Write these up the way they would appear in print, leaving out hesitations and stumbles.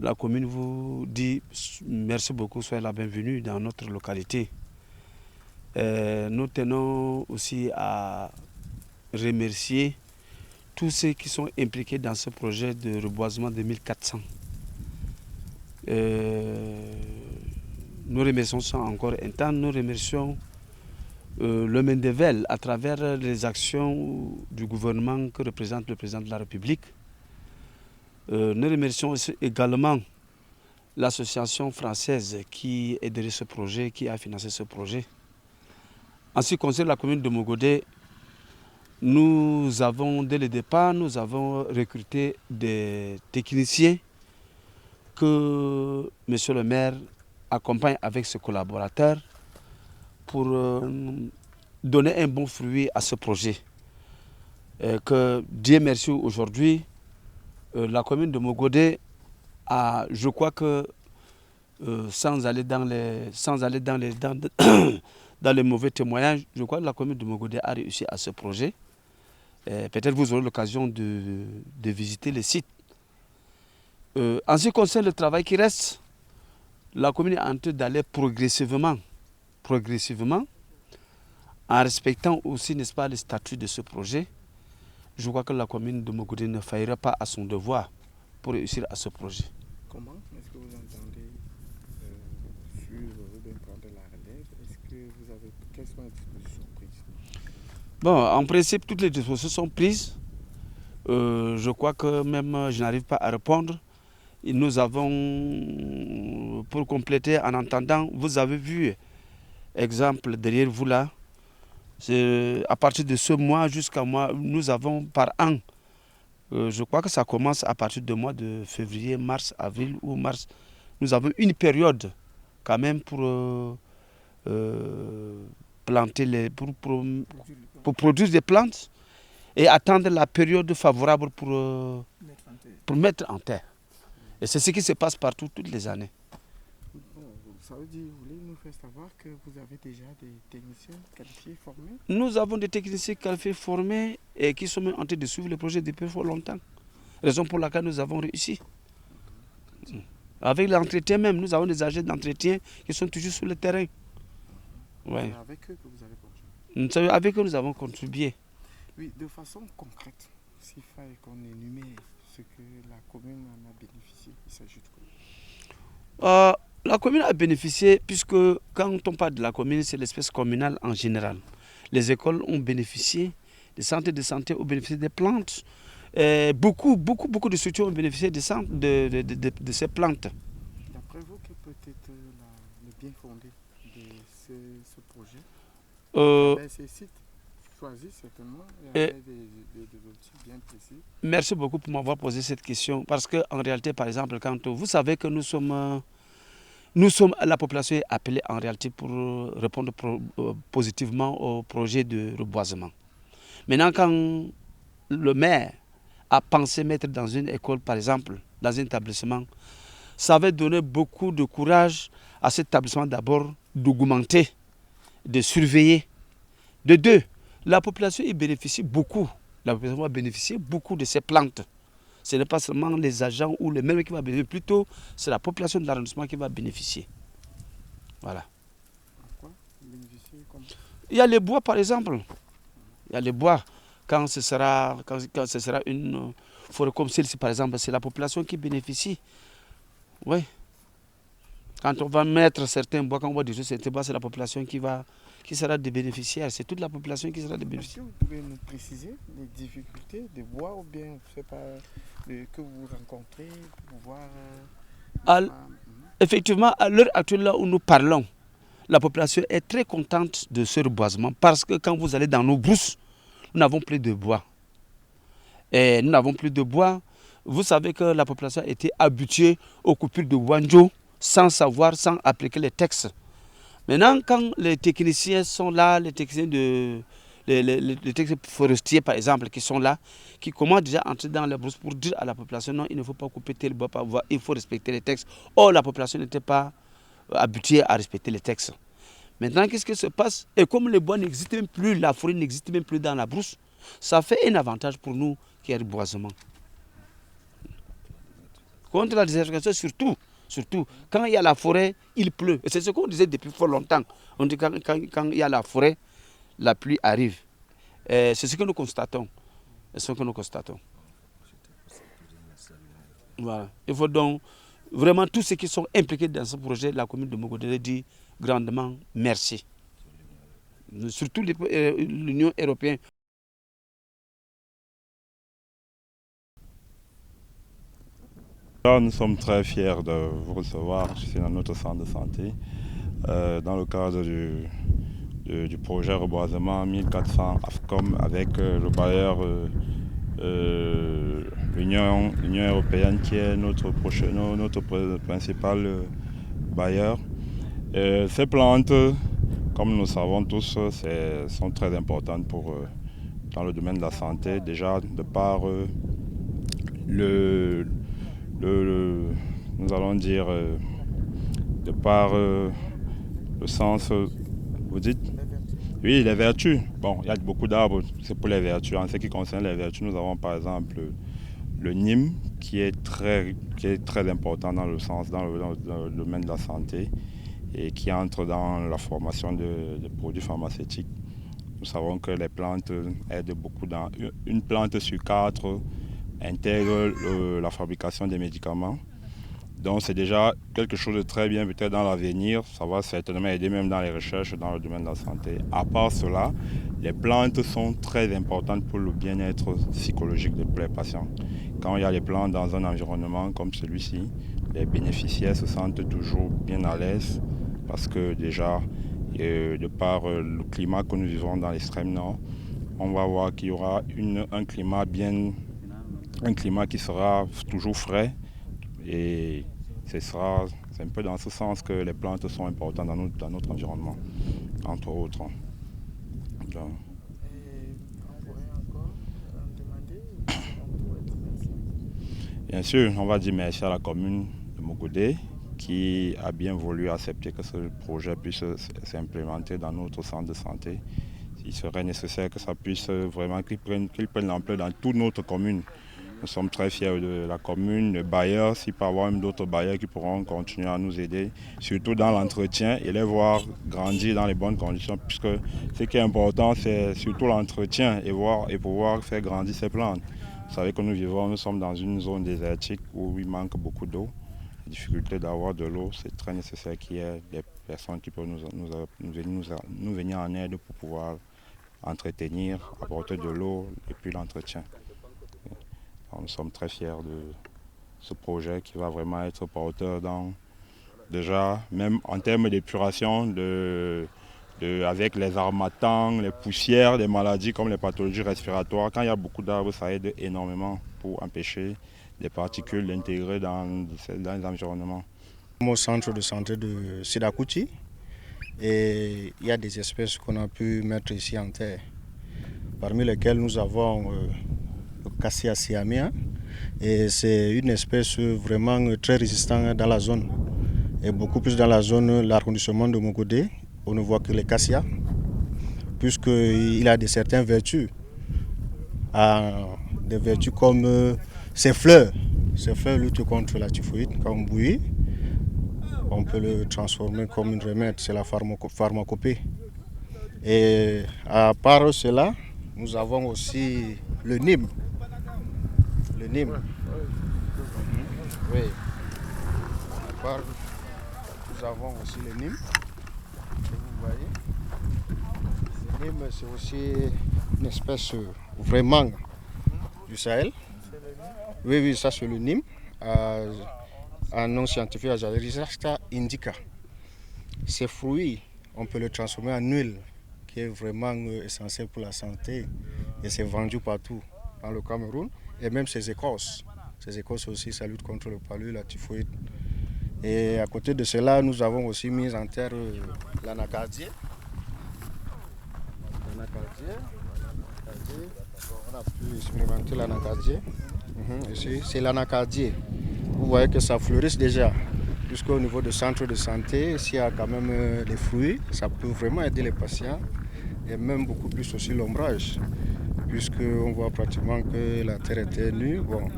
La commune vous dit merci beaucoup, soyez la bienvenue dans notre localité. Nous tenons aussi à remercier tous ceux qui sont impliqués dans ce projet de reboisement de 1400. Nous remercions ça encore un temps, nous remercions le Mendevel à travers les actions du gouvernement que représente le président de la République. Nous remercions également l'association française qui est derrière ce projet, qui a financé ce projet. En ce qui concerne la commune de Mogodé, nous avons, dès le départ, nous avons recruté des techniciens que M. le maire accompagne avec ses collaborateurs pour donner un bon fruit à ce projet. Que Dieu merci aujourd'hui, la commune de Mogodé a, je crois que sans aller dans les mauvais témoignages, je crois que la commune de Mogodé a réussi à ce projet. Peut-être vous aurez l'occasion de visiter le site. En ce qui concerne le travail qui reste, la commune est en train d'aller progressivement, en respectant aussi, n'est-ce pas, les statuts de ce projet. Je crois que la commune de Mogodé ne faillira pas à son devoir pour réussir à ce projet. Comment est-ce que vous entendez suivre ou bien prendre la relève? Quelles sont les dispositions prises? Bon, en principe, toutes les dispositions sont prises. Je crois que même je n'arrive pas à répondre. Et nous avons, pour compléter en entendant, vous avez vu, exemple derrière vous là, à partir de ce mois jusqu'à mois, nous avons par an, je crois que ça commence à partir du mois de février, mars, avril ou mars, nous avons une période quand même pour planter pour produire des plantes et attendre la période favorable pour mettre en terre. Et c'est ce qui se passe partout toutes les années. Bon, ça veut dire, vous voulez nous faire savoir que vous avez déjà des techniciens qualifiés formés? Nous avons des techniciens qualifiés formés et qui sont en train de suivre le projet depuis fort longtemps. Raison pour laquelle nous avons réussi. Avec l'entretien même, nous avons des agents d'entretien qui sont toujours sur le terrain. Ouais. C'est avec eux que vous avez contribué? C'est avec eux que nous avons contribué. Oui, de façon concrète, s'il fallait qu'on énumère ce que la commune en a bénéficié, il s'agit de quoi? La commune a bénéficié, puisque quand on parle de la commune, c'est l'espèce communale en général. Les écoles ont bénéficié, les centres de santé ont bénéficié des plantes. Beaucoup de structures ont bénéficié de ces plantes. D'après vous, quel peut être le bien fondé de ce projet? Ces sites choisis certainement, il y a des outils bien précis. Merci beaucoup pour m'avoir posé cette question, parce qu'en réalité, par exemple, quand vous savez que nous sommes la population est appelée en réalité pour répondre positivement au projet de reboisement. Maintenant, quand le maire a pensé mettre dans une école, par exemple, dans un établissement, ça va donner beaucoup de courage à cet établissement d'abord d'augmenter, de surveiller. De deux, la population y bénéficie beaucoup. La population va bénéficier beaucoup de ces plantes. Ce n'est pas seulement les agents ou les mêmes qui vont bénéficier, plutôt c'est la population de l'arrondissement qui va bénéficier. Voilà. Pourquoi bénéficier comme... Il y a les bois par exemple. Il y a les bois. Quand ce sera une forêt comme celle-ci par exemple, c'est la population qui bénéficie. Oui. Quand on va mettre certains bois, quand on va détruire certains bois, c'est la population qui sera des bénéficiaires. C'est toute la population qui sera des bénéficiaires. Est-ce que vous pouvez nous préciser les difficultés des bois ou bien je sais pas, que vous rencontrez pour pouvoir... Effectivement, à l'heure actuelle là où nous parlons, la population est très contente de ce reboisement parce que quand vous allez dans nos brousses, nous n'avons plus de bois. Et nous n'avons plus de bois. Vous savez que la population a été habituée aux coupures de Wanjo sans savoir, sans appliquer les textes. Maintenant, quand les techniciens sont là, les techniciens forestiers par exemple qui sont là, qui commencent déjà à entrer dans les brousses pour dire à la population non, il ne faut pas couper tel bois par voie, il faut respecter les textes. Or, la population n'était pas habitués à respecter les textes. Maintenant, qu'est-ce qui se passe? Et comme le bois n'existe même plus, la forêt n'existe même plus dans la brousse, ça fait un avantage pour nous qui est le boisement. Contre la désertification, surtout, quand il y a la forêt, il pleut. Et c'est ce qu'on disait depuis fort longtemps. On dit quand il y a la forêt, la pluie arrive. C'est ce que nous constatons. Voilà. Il faut donc vraiment tous ceux qui sont impliqués dans ce projet, la commune de Mogodéré dit grandement merci. Surtout l'Union européenne. Nous sommes très fiers de vous recevoir ici dans notre centre de santé dans le cadre du projet reboisement 1400 AFCOM avec le bailleur l'Union européenne qui est notre principal bailleur. Ces plantes, comme nous le savons tous, sont très importantes dans le domaine de la santé, déjà de par nous allons dire, de par le sens, vous dites? Oui, les vertus. Bon, il y a beaucoup d'arbres, c'est pour les vertus. En ce qui concerne les vertus, nous avons par exemple le Nîmes qui est très important dans le domaine de la santé et qui entre dans la formation de produits pharmaceutiques. Nous savons que les plantes aident beaucoup dans une plante sur 4 intègre la fabrication des médicaments. Donc c'est déjà quelque chose de très bien, peut-être dans l'avenir, ça va certainement aider même dans les recherches dans le domaine de la santé. À part cela, les plantes sont très importantes pour le bien-être psychologique de les patients. Quand il y a les plantes dans un environnement comme celui-ci, les bénéficiaires se sentent toujours bien à l'aise parce que déjà, de par le climat que nous vivons dans l'extrême nord, on va voir qu'il y aura un climat qui sera toujours frais et c'est un peu dans ce sens que les plantes sont importantes dans notre environnement, entre autres. Donc. Bien sûr, on va dire merci à la commune de Mogodé qui a bien voulu accepter que ce projet puisse s'implémenter dans notre centre de santé. Il serait nécessaire que ça puisse vraiment qu'il prenne l'ampleur dans toute notre commune. Nous sommes très fiers de la commune, les bailleurs, s'il peut y avoir même d'autres bailleurs qui pourront continuer à nous aider, surtout dans l'entretien et les voir grandir dans les bonnes conditions, puisque ce qui est important, c'est surtout l'entretien et pouvoir faire grandir ces plantes. Vous savez que nous sommes dans une zone désertique où il manque beaucoup d'eau. La difficulté d'avoir de l'eau, c'est très nécessaire qu'il y ait des personnes qui peuvent nous venir en aide pour pouvoir entretenir, apporter de l'eau et puis l'entretien. Nous sommes très fiers de ce projet qui va vraiment être porteur déjà, même en termes d'épuration, avec les armatans, les poussières, des maladies comme les pathologies respiratoires. Quand il y a beaucoup d'arbres, ça aide énormément pour empêcher des particules d'intégrer dans les environnements. Au centre de santé de Sidakouti, et il y a des espèces qu'on a pu mettre ici en terre, parmi lesquelles nous avons le cassia siamien, et c'est une espèce vraiment très résistante dans la zone, et beaucoup plus dans la zone, l'arrondissement de Mogodé, on ne voit que les cassia, puisqu'il a certaines vertus, des vertus comme ses fleurs luttent contre la typhoïde. Quand on bouillit, on peut le transformer comme une remède, c'est la pharmacopée. Et à part cela, nous avons aussi le Nîmes. Le Nîmes. Oui. À part, nous avons aussi le Nîmes. Vous voyez. Le Nîmes, c'est aussi une espèce vraiment du Sahel. Oui, ça c'est le Nîmes. Un nom scientifique, Azadirachta indica. Ces fruits, on peut le transformer en huile, qui est vraiment essentiel pour la santé. Et c'est vendu partout dans le Cameroun. Et même ses écorces. Ces écorces aussi, ça lutte contre le palu, la typhoïde. Et à côté de cela, nous avons aussi mis en terre l'anacardier. On a pu expérimenter l'anacardier. Ici, c'est l'anacardier. Vous voyez que ça fleurisse déjà. puisqu'au niveau du centre de santé, s'il y a quand même des fruits, ça peut vraiment aider les patients et même beaucoup plus aussi l'ombrage, puisqu'on voit pratiquement que la terre était nue. Bon,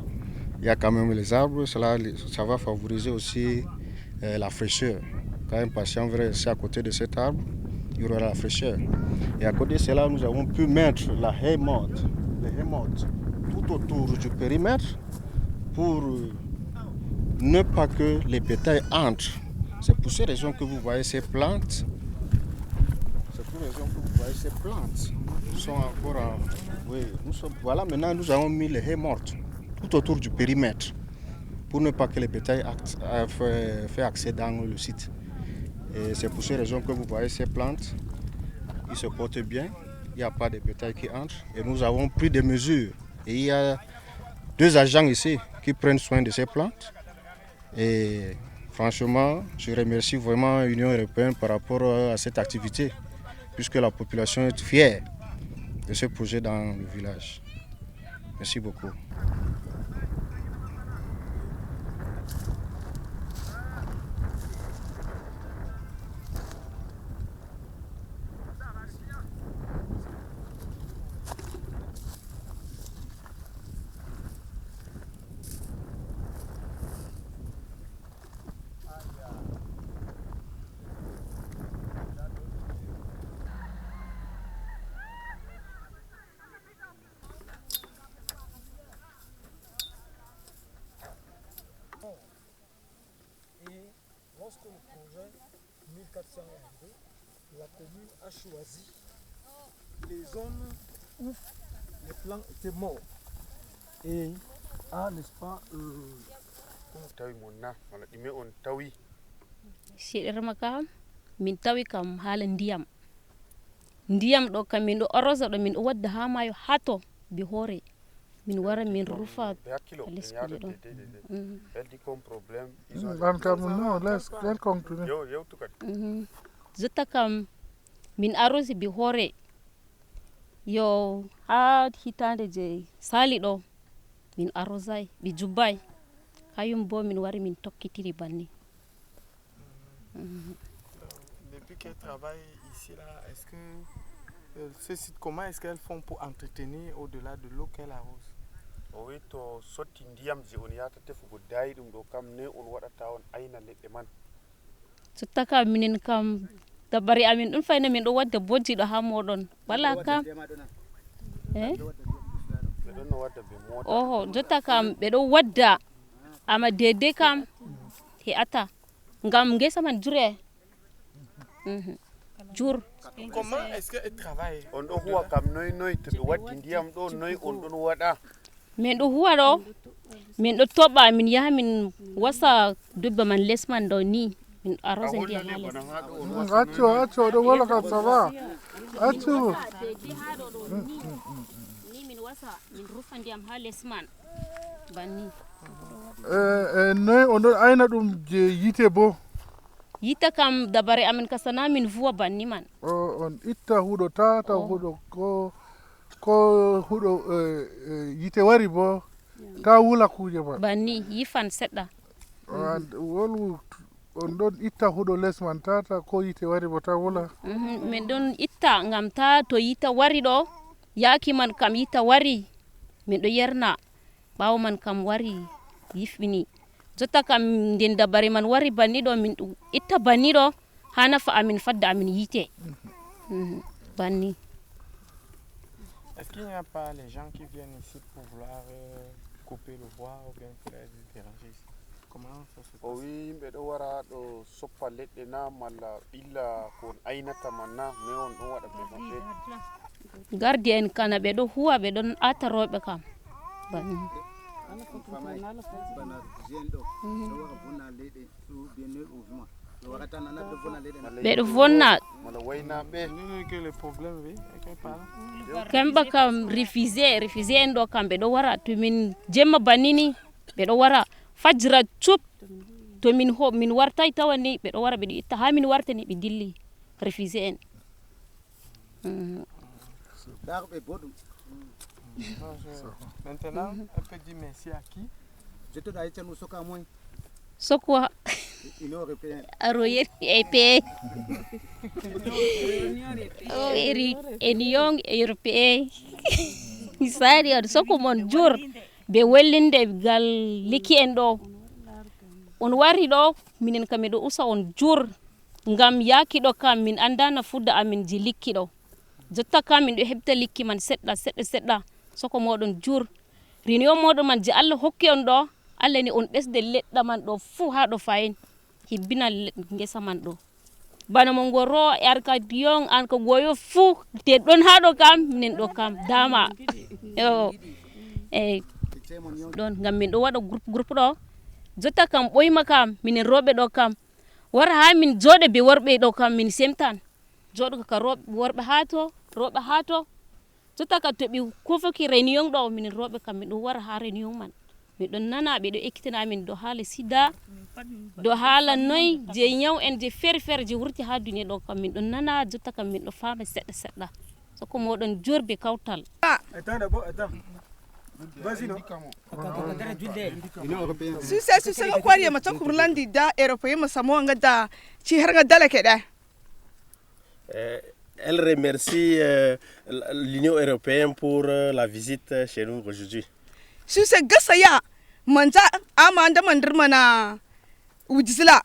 il y a quand même les arbres, ça va favoriser aussi la fraîcheur. Quand un patient va rester à côté de cet arbre, il y aura la fraîcheur. Et à côté de cela, nous avons pu mettre la haie morte, tout autour du périmètre pour ne pas que les bétails entrent. C'est pour ces raisons que vous voyez ces plantes. Sont encore en... Oui, voilà, maintenant nous avons mis les haies mortes tout autour du périmètre pour ne pas que les bétails fassent accès dans le site. Et c'est pour ces raisons que vous voyez ces plantes. Ils se portent bien, il n'y a pas de bétail qui entre. Et nous avons pris des mesures. Et il y a 2 agents ici qui prennent soin de ces plantes. Et franchement, je remercie vraiment l'Union européenne par rapport à cette activité, puisque la population est fière de ce projet dans le village. Merci beaucoup. Et lorsque le projet 1422, la commune a choisi les zones où les plants étaient morts et a, n'est-ce pas, siɗirma kam min tawi kam haala ndiyam ɗo kam min ɗo arrosa ɗo min ɗo wadda ha maayo hato bi hoore min wara min rufa leskude ɗon jotta kam min arrosi bi hoore yo ha hitande je sali ɗo min arrosai ɓe jubbay kayum bo min wari min tokkitiri banni. Depuis qu'elles travaillent ici là, est-ce que ce site, comment est-ce qu'elles font pour entretenir au-delà de l'eau qu'elles arrosent? Oui, to sotti ndiyam je on yata tefugo dayi ɗum ɗo kam ne on waɗata on ayna leɗɗe man. Jotta kam minen kam dabare amin ɗum fayna min ɗo wadda bojji ɗo ha moɗon wala kam oho jotta kam ɓe ɗo wadda ama dede kam he'ata ngam ngesa man jure jur. Comment est-ce qu'elles travaillent? On ɗo huwa kam noy to ɓe waddi ndiyam ɗo noy on ɗon waɗa? Min ɗo huwa ɗo min ɗo toɓa min yaha min wasa dubba man les man ɗo ni min arrosa ndiyam ha les. Accio ɗo wala kam ça va. Accio. Ni min wasa min rufa ndiyam ha les man banni. Noy on ɗon ayna ɗum je yite bo? Yita kam dabare amin kasana min vuwa banni man. On itta huɗo tata huɗo ko huɗo yite wari bo ta wula kuje ba banni yifan seɗɗa. Wolu on ɗon itta huɗo les man tata ko yite wari bo ta wula. Min ɗon itta ngam ta to yita wari ɗo yaki man kam yita wari min ɗo yerna ɓawo man kam wari yifɓini jotta kam nden dabare man wari banni ɗo min itta banni ɗo ha nafa amin fadda amin yite banni. Est-ce qu'il n'y a pas les gens qui viennent ici pour vouloir couper le bois ou bien pour les déranger ici? Comment ça se passe? Oui, ɓe ɗo wara ɗo soppa leɗɗe na malla ɓilla ko aynata man na mais on ɗon waɗa ɓe maɓɓe. Gardi en kana ɓe ɗo huwa ɓe ɗon ata roɓe kam banni. ɓe ɗo vonna kamɓe kam refusé en ɗo kam ɓe ɗo wara to min jemma bannini ɓe ɗo wara fajira cup to min wartai tawani ɓe ɗo wara ɓe ɗo itta ha min wartani ɓe dilli refusé en. Maintenant, elle peut dire merci à qui? Sokwa Union européenne. Royal EP. Union européenne. Misali on soko mon jur be wellinde gal liki en ɗo on wari ɗo minen kam miɗo usa on jur ngam yaki ɗo kam min andana fudda amin ji likki ɗo jotta kam min ɗo heɓta likki man seɗɗa soko moɗon jur réunion moɗon man je Allah hokki on ɗo Allah ni on ɓesde leɗɗa man ɗo fuu ha ɗo fayin hibbina ngesa man ɗo bana mo ngoro yarka diyon an ko goyo fuu te ɗon ha ɗo kam minen ɗo kam dama yo ɗon ngam min ɗo waɗa groupe ɗo jotta kam ɓoyma kam minen roɓe ɗo kam wara ha min jooɗe be worɓe ɗo kam min semtan jooɗugo ka worɓe ha to roɓe ha to jotta kam to ɓe kofoki réunion ɗo minen roɓe kam min ɗo wara ha réunion man miɗon nana ɓe ɗo ekkitina min do haala sida do haala noy je nyaw en je feere je wurti ha duniya ɗo kam min ɗon nana jotta kam min ɗo faama seɗɗa soko moɗon jorbe kawtal. Su sai ga kwariya mata kurlandi da européen masamo nga da ci har nga dala ke da. Elle remercie l'Union européenne pour la visite chez nous aujourd'hui. Su sai gasa ya manja amanda mandir mana ujisla.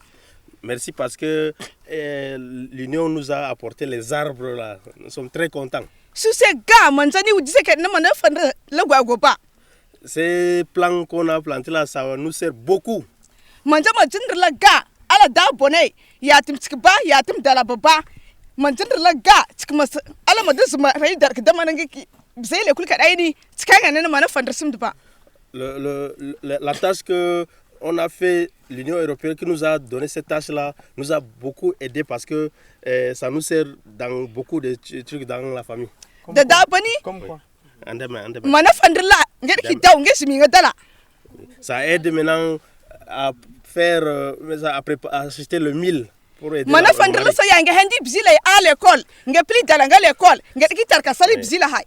Merci parce que l'Union nous a apporté les arbres là. Nous sommes très contents. Su sai ga manja ni ujise ke na mana fan la gwagoba. Ces plants qu'on a plantés là, ça nous sert beaucoup. Manja majindir la ga ala da bonai yatim tsikba yatim dala baba manjindir la ga tsikmas ala madus ma raidar da manangi bisai le kulka dai ni tsikanga na mana fan rasim ba. La tâche que on a fait, l'Union européenne qui nous a donné cette tâche-là, nous a beaucoup aidé parce que ça nous sert dans beaucoup de trucs dans la famille. Comme quoi? Ça aide maintenant à faire, à acheter le mil.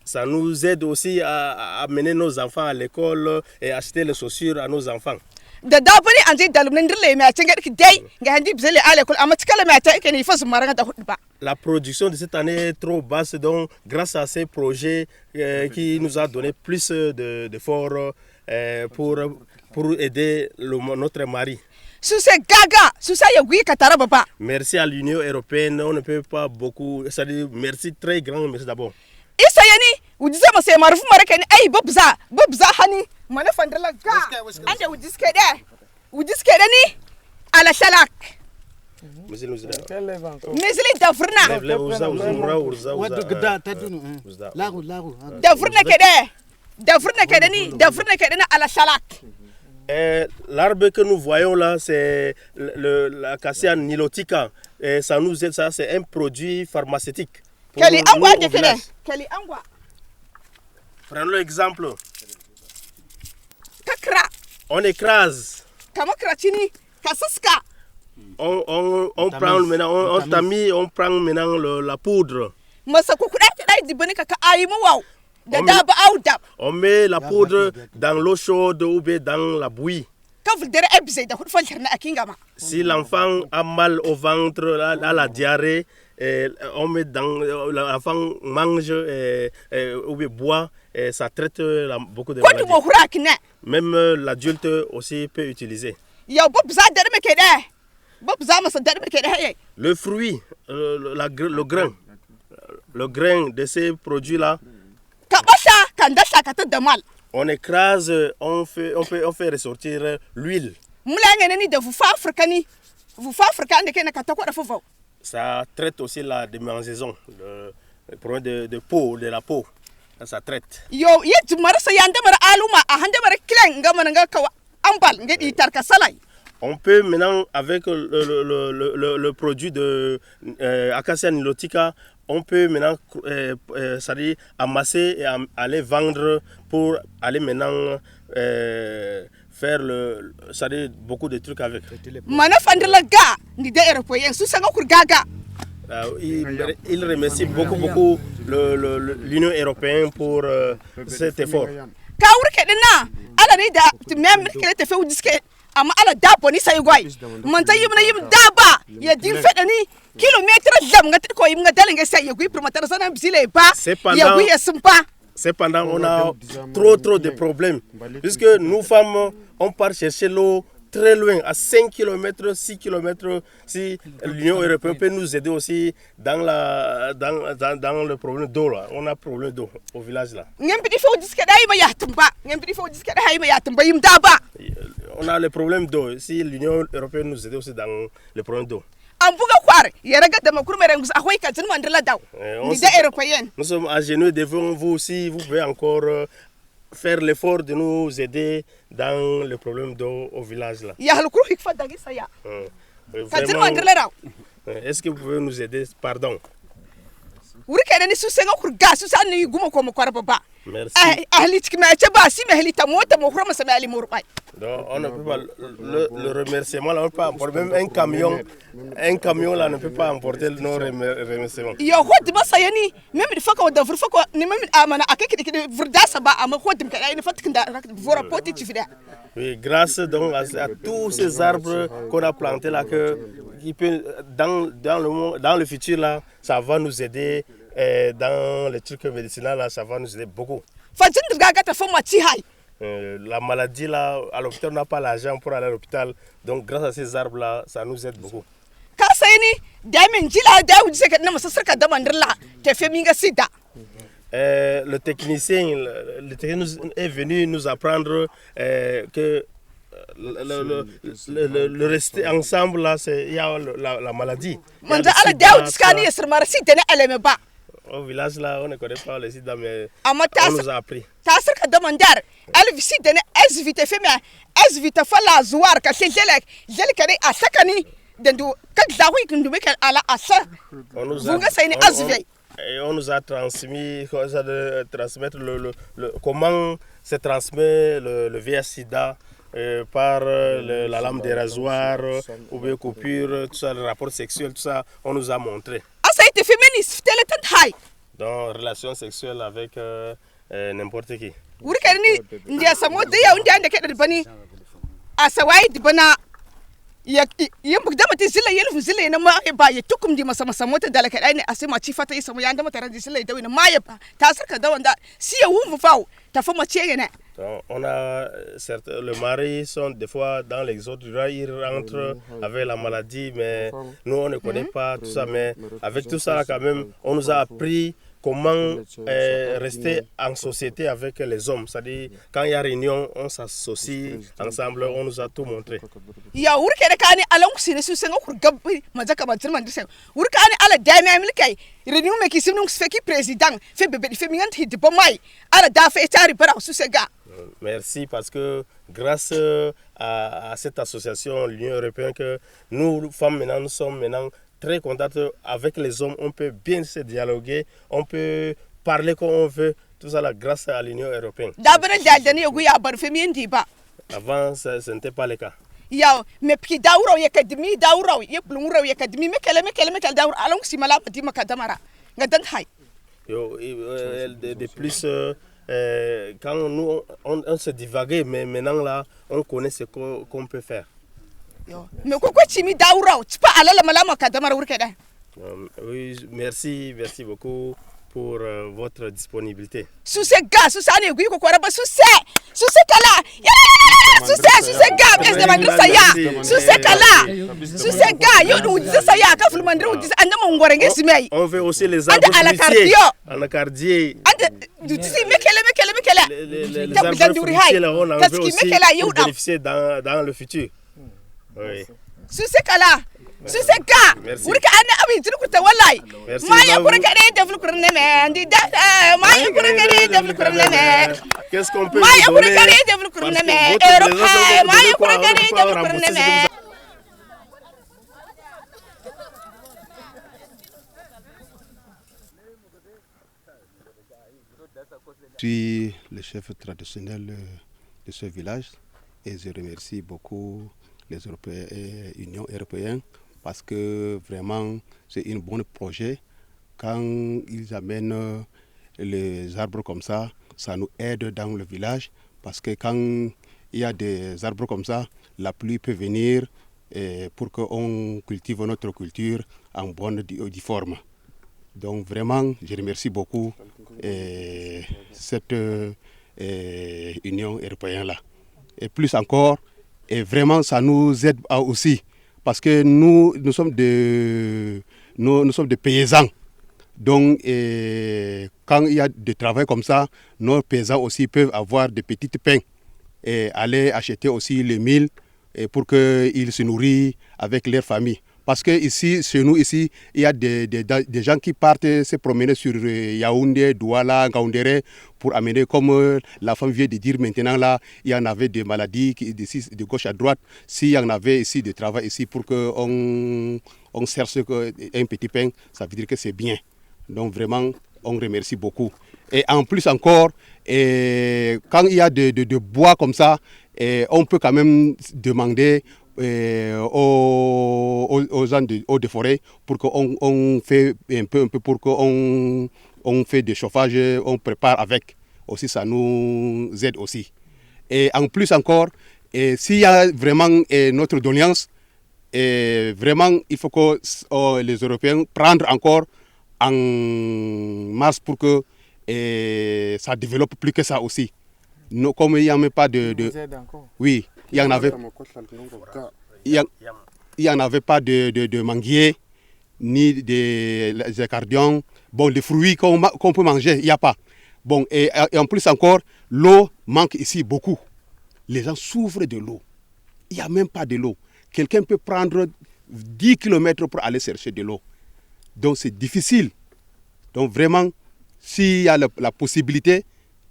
Ça nous aide aussi à amener nos enfants à l'école et acheter les chaussures à nos enfants. La production de cette année est trop basse, donc grâce à ces projets qui nous a donné plus d'efforts pour aider notre mari. Merci à l'Union européenne, on ne peut pas beaucoup, c'est-à-dire merci, très grand merci d'abord. L'arbre que nous voyons là, c'est l'acacia nilotica. Et ça nous aide, ça c'est un produit pharmaceutique. Prenons l'exemple. On écrase. On prend maintenant, on prend maintenant la poudre. On met la poudre dans l'eau chaude ou bien dans la bouillie. Si l'enfant a mal au ventre, a la diarrhée, on met dans l'enfant mange ou bien boit, et ça traite beaucoup de maladies. Même l'adulte aussi peut utiliser. Le fruit, le grain de ces produits-là, on écrase, on fait ressortir l'huile. Ça traite aussi la démangeaison, le problème de peau, de la peau. Ça traite. On peut maintenant, avec le produit de Acacia nilotica, on peut maintenant amasser et aller vendre pour aller maintenant faire beaucoup de trucs avec. Il remercie beaucoup l'Union européenne pour cet effort. amma ala da boni sai gwai man ta yim na yim da ba ya din feda ni kilomètre jam ngati ko yim ngadal nga sai ya gui promoteur sana bisile ba ya gui sumpa. Cependant, on a trop de problèmes. Puisque nous femmes, on part chercher l'eau très loin, à 5 km, 6 km. Si l'Union européenne peut nous aider aussi dans le problème d'eau, là. On a problème d'eau au village là. On a le problème d'eau. Si l'Union européenne nous aide aussi dans le problème d'eau. Nous sommes à genoux devant vous aussi. Vous pouvez encore faire l'effort de nous aider dans le problème d'eau au village là. Est-ce que vous pouvez nous aider? Pardon. Merci. Donc, on ne peut pas le remerciement là, on peut pas emporter même un camion là ne peut pas emporter nos remerciements. Oui, grâce donc à tous ces arbres qu'on a plantés là, qui peut dans le futur là, ça va nous aider. Dans les trucs médicinaux là, ça va nous aider beaucoup. La maladie là, à l'hôpital on n'a pas l'argent pour aller à l'hôpital, donc grâce à ces arbres là, ça nous aide beaucoup. Le technicien est venu nous apprendre que le rester ensemble là, il y a la maladie. Au village là, on ne connaît pas le sida, mais on nous a appris. On nous a transmis transmettre comment se transmet le VIH-Sida par la lame des rasoirs, ou bien coupure, tout ça, le rapport sexuel, tout ça, on nous a montré. Dans relation sexuelle avec n'importe qui. On a le mari sont des fois dans l'exode rural, ils rentrent avec la maladie, mais nous on ne connaît pas tout ça, mais avec tout ça quand même, on nous a appris comment rester en société avec les hommes. C'est-à-dire, quand il y a réunion, on s'associe ensemble, on nous a tout montré. Merci parce que grâce à cette association, l'Union européenne, que nous, femmes maintenant, nous sommes maintenant très contentes avec les hommes, on peut bien se dialoguer, on peut parler comme on veut, tout ça là, grâce à l'Union européenne. Avant, ce n'était pas le cas. De plus, quand nous on se divaguait, mais maintenant là, on connaît ce qu'on peut faire. Oui, merci beaucoup pour votre disponibilité. On veut aussi les arbres fruitiers. Anacardier. Les arbres fruitiers, là, on en veut aussi pour bénéficier dans le futur. Oui. Merci. Qu'est-ce qu'on peut vous donner? Je suis le chef traditionnel de ce village et je remercie beaucoup les Européens et l'Union européenne parce que vraiment c'est un bon projet. Quand ils amènent les arbres comme ça nous aide dans le village parce que quand il y a des arbres comme ça, la pluie peut venir pour qu'on cultive notre culture en bonne forme. Donc vraiment, je remercie beaucoup cette Union européenne-là. Et plus encore, et vraiment ça nous aide aussi, parce que nous sommes des paysans. Donc quand il y a du travail comme ça, nos paysans aussi peuvent avoir des petites pains et aller acheter aussi les milles pour qu'ils se nourrissent avec leur famille. Parce que ici, chez nous, ici, il y a des gens qui partent se promener sur Yaoundé, Douala, Ngaoundéré pour amener, comme la femme vient de dire maintenant, là, il y en avait des maladies de gauche à droite. S'il y en avait ici de travail ici pour qu'on cherche un petit pain, ça veut dire que c'est bien. Donc vraiment, on remercie beaucoup. Et en plus encore, quand il y a de bois comme ça, on peut quand même demander aux gens de forêt pour qu'on fait un peu pour qu'on fait des chauffages, on prépare avec. Aussi, ça nous aide aussi. Et en plus encore, s'il y a vraiment notre doléance, vraiment, il faut que les Européens prennent encore en marche pour que ça développe plus que ça aussi. Comme il n'y a même pas de oui, il y en avait pas de manguier ni de cardions. Bon, les fruits qu'on peut manger, il n'y a pas. Bon, et en plus encore, l'eau manque ici beaucoup. Les gens souffrent de l'eau. Il n'y a même pas de l'eau. Quelqu'un peut prendre 10 km pour aller chercher de l'eau. Donc c'est difficile. Donc vraiment, s'il y a la possibilité,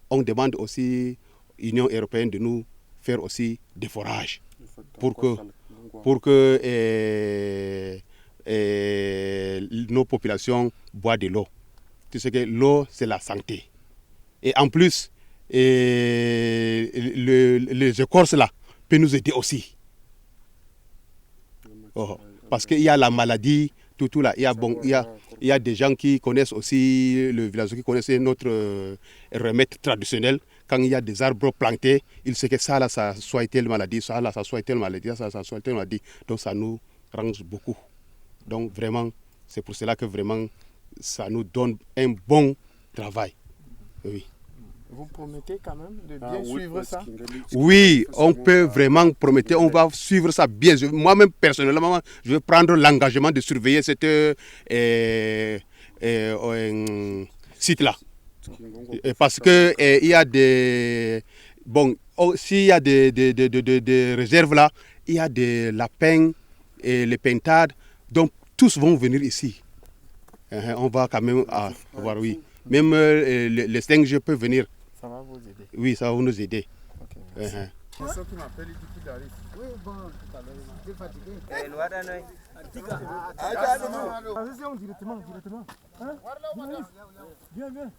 on demande aussi à l'Union européenne de nous faire aussi des forages pour que nos populations boivent de l'eau. Tu sais que l'eau, c'est la santé. Et en plus, les écorces là peuvent nous aider aussi. Parce qu'il y a la maladie, tout là. Il y a des gens qui connaissent aussi le village, qui connaissent notre remède traditionnel. Quand il y a des arbres plantés, ils savent que ça là, ça soit telle maladie, ça là, ça soit telle maladie, ça soit telle maladie. Donc ça nous range beaucoup. Donc vraiment, c'est pour cela que vraiment, ça nous donne un bon travail. Oui. Vous promettez quand même de bien suivre ça? Oui, on peut vraiment promettre, on va suivre ça bien. Moi-même, personnellement, je vais prendre l'engagement de surveiller cette site-là. Parce que il y a des... Bon, s'il y a des réserves là, il y a des lapins et les pintades. Donc, tous vont venir ici. On va quand même voir, oui. Même les singes peuvent venir. Ça va vous aider? Oui, ça va nous aider. Okay, c'est ceux qui m'appellent, ils disent qu'il arrive. Oui, bon, tout à l'heure, il est fatigué. Directement. Hein? Viens.